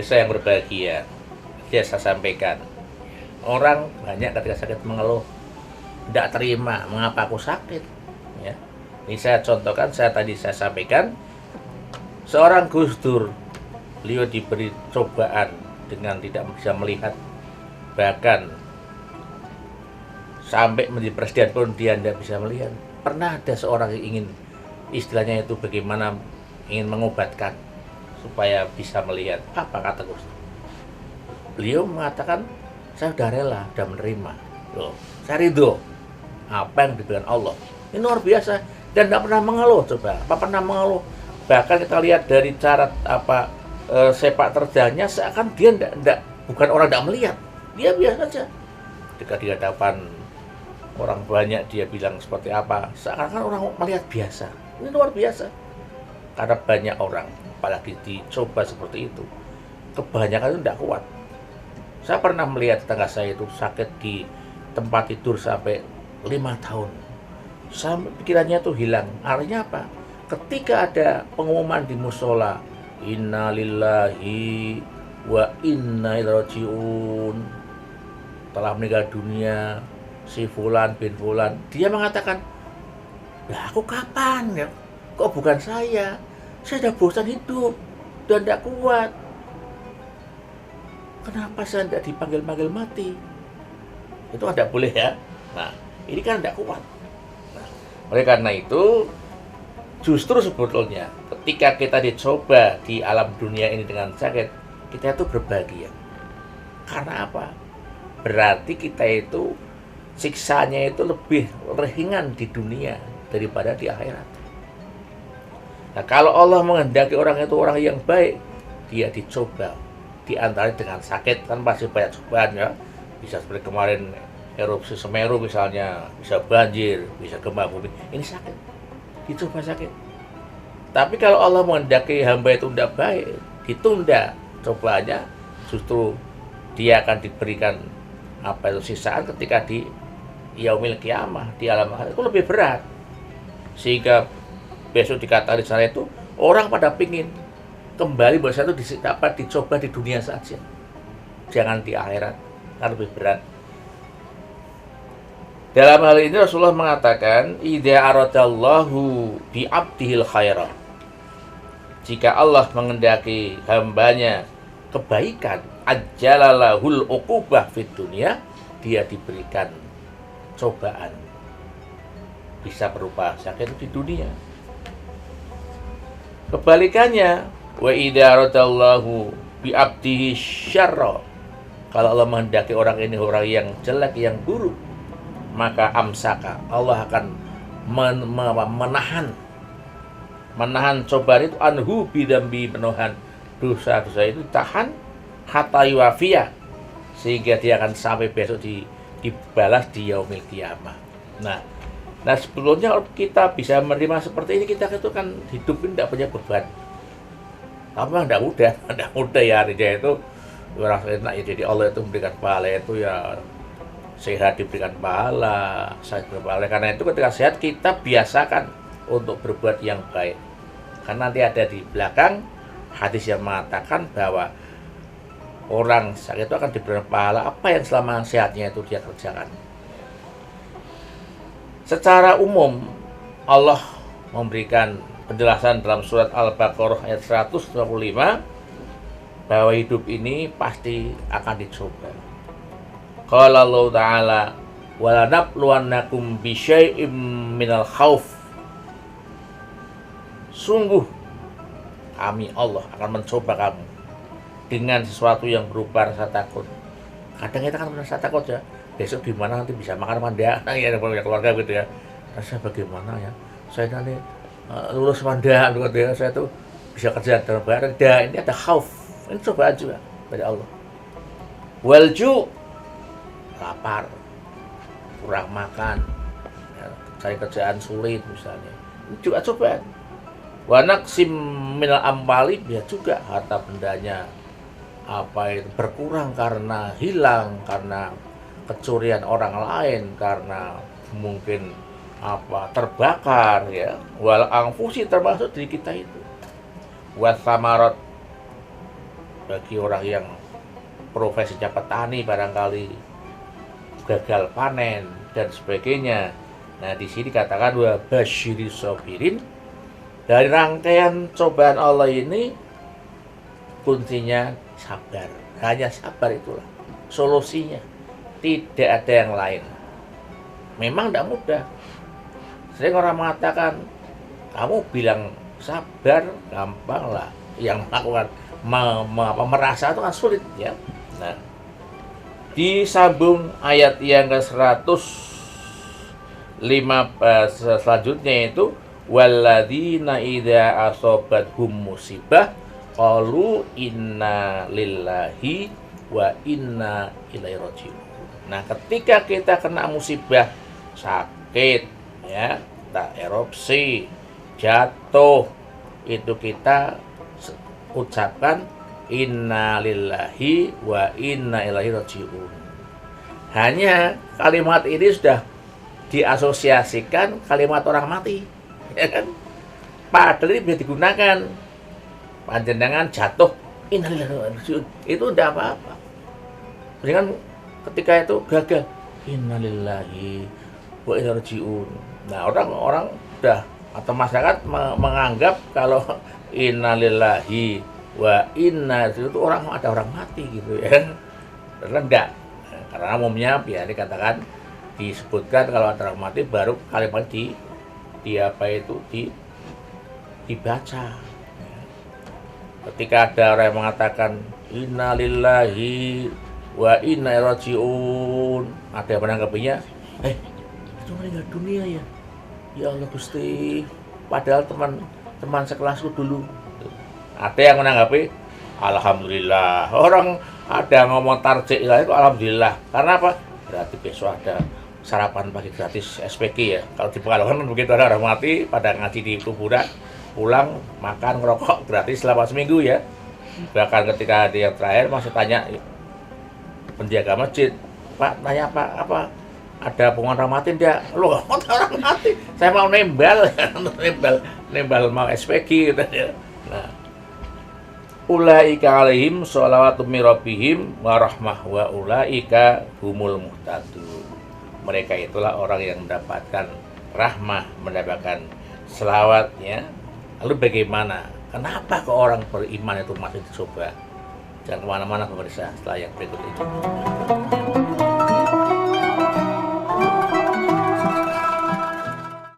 pemirsa yang berbahagia, saya sampaikan, orang banyak ketika sakit mengeluh, tidak terima mengapa aku sakit. Ya. Ini saya contohkan, saya sampaikan, seorang Gus Dur, beliau diberi cobaan dengan tidak bisa melihat, bahkan sampai menjadi presiden pun dia tidak bisa melihat. Pernah ada seorang yang ingin, istilahnya itu bagaimana, ingin mengobatkan supaya bisa melihat. Apa kata Gus Dur? Beliau mengatakan, saya sudah rela, sudah menerima. Loh, saya ridho apa yang diberikan Allah. Ini luar biasa, dan tidak pernah mengeluh. Coba, apa pernah mengeluh? Bahkan kita lihat dari cara sepak terjangnya, seakan dia bukan orang tidak melihat, dia biasa saja. Ketika di hadapan orang banyak dia bilang seperti apa, seakan-akan orang melihat biasa. Ini luar biasa. Karena banyak orang, apalagi dicoba seperti itu, kebanyakan itu tidak kuat. Saya pernah melihat tetangga saya itu sakit di tempat tidur sampai 5 tahun. Sampai pikirannya itu hilang. Artinya apa? Ketika ada pengumuman di musola, inna lillahi wa inna ilaihi rajiun, telah meninggal dunia si fulan bin fulan, dia mengatakan, lah aku kapan ya? Kok bukan saya? Saya sudah bosan hidup dan tidak kuat. Kenapa saya tidak dipanggil-panggil mati? Itu tidak boleh ya. Nah, ini kan tidak kuat. Nah, oleh karena itu, justru sebetulnya ketika kita dicoba di alam dunia ini dengan sakit, kita itu berbahagia. Karena apa? Berarti kita itu siksanya itu lebih ringan di dunia daripada di akhirat. Nah, kalau Allah menghendaki orang itu orang yang baik, dia dicoba di antara dengan sakit, kan pasti banyak cobaan ya. Bisa seperti kemarin erupsi Semeru misalnya, bisa banjir, bisa gempa bumi. Ini sakit, dicoba sakit. Tapi kalau Allah menghendaki hamba itu tidak baik, ditunda cobaannya, justru dia akan diberikan sisaan ketika di yaumil qiyamah, di alam akhirat itu lebih berat. Sehingga besok dikatakan di sana itu orang pada pingin kembali bahwa itu dapat dicoba di dunia saja, jangan di akhirat, kan lebih berat. Dalam hal ini Rasulullah mengatakan, idza aradallahu bi 'abdihil khaira, jika Allah mengendaki hambanya kebaikan, ajjalalahul uqubah fid dunya, dia diberikan cobaan, bisa berupa sakit di dunia. Kebalikannya, wa idza aradallahu bi 'abdihi syarra, kalau Allah menghendaki orang ini orang yang jelek, yang buruk, maka amsaka, Allah akan menahan cobaan itu, anhu bidambi, menahan dosa-dosa itu, tahan hatta yuafiyah, sehingga dia akan sampai besok dibalas di yaumil qiyamah. Nah, sebelumnya kita bisa menerima seperti ini, kita itu kan hidup ini tidak punya beban. Tapi memang tidak mudah ya, artinya itu orang enak ya. Jadi Allah itu memberikan pahala itu ya, sehat diberikan pahala, sehat diberikan pahala. Karena itu ketika sehat kita biasakan untuk berbuat yang baik. Karena nanti ada di belakang hadis yang mengatakan bahwa orang sakit itu akan diberikan pahala apa yang selama sehatnya itu dia kerjakan. Secara umum Allah memberikan penjelasan dalam surat Al-Baqarah ayat 125 bahwa hidup ini pasti akan dicoba. Qala Allah Ta'ala, walanabluwannakum bisyai'im minal khauf, sungguh kami Allah akan mencoba kamu dengan sesuatu yang berupa rasa takut. Kadang kita kan merasa takut ya, besok gimana, nanti bisa makan apa enggak, ya keluarga gitu ya, rasanya bagaimana ya, saya nanti lulus apa gitu ya, saya tuh bisa kerja dalam bahaya. Ini ada khauf, ini cobaan juga dari Allah. Walju, lapar, kurang makan ya, cari kerjaan sulit misalnya, ini juga cobaan. Wanaksim minal amwali, ya juga harta bendanya berkurang karena hilang, karena kecurian orang lain, karena mungkin terbakar ya. Wal anfusi, termasuk diri kita itu. Wasamarat, bagi orang yang profesinya petani barangkali gagal panen dan sebagainya. Nah, di sini katakan wa basyiris sabirin. Dari rangkaian cobaan Allah ini kuncinya sabar. Hanya sabar itulah solusinya. Tidak ada yang lain. Memang tidak mudah. Sering orang mengatakan, kamu bilang sabar, gampang lah. Yang melakukan merasa itu kan sulit ya. Nah, disambung ayat yang ke-105 selanjutnya itu walladzina idza asobathum musibah qalu inna lillahi wa inna ilaihi raji'un. Nah, ketika kita kena musibah, sakit ya, tak erupsi, jatuh, itu kita ucapkan inna lillahi wa inna ilaihi raji'un. Hanya kalimat ini sudah diasosiasikan kalimat orang mati, ya kan? Padahal ini bisa digunakan. Panjenengan jatuh, inna lillahi wa inna ilaihi raji'un, itu tidak apa-apa. Dengan ketika itu gagal, inna lillahi wa inna ilaihi raji'un. Nah, orang-orang sudah atau masyarakat menganggap kalau inna lillahi wa inna itu orang ada orang mati gitu ya. Rendah. Karena umumnya biar dikatakan disebutkan kalau ada orang mati baru kalimat dibaca. Ketika ada orang yang mengatakan inna lillahi wa inna ilaihi raji'un, ada yang menanggapinya, itu meninggal dunia ya. Ya Allah Gusti, padahal teman sekelasku dulu. Ada yang menanggapi alhamdulillah. Orang ada ngomong tarjih itu alhamdulillah. Karena apa? Berarti besok ada sarapan pagi gratis SPG ya. Kalau di Pekalongan begitu ada orang mati pada ngaji di kuburan, pulang makan ngerokok gratis selama seminggu ya. Bahkan ketika ada yang terakhir masih tanya penjaga masjid, Pak, tanya apa ada penguasa mati enggak? Loh, orang mati. Saya mau nembal mau SPG gitu ya. Nah, ulaika alaihim sholawatu min rabbihim wa rahmah wa ulaika humul muhtadun. Mereka itulah orang yang mendapatkan rahmah, mendapatkan selawat ya. Lalu bagaimana? Kenapa kok orang beriman itu masih dicoba? Jangan kemana-mana pemirsa setelah yang berikut ini.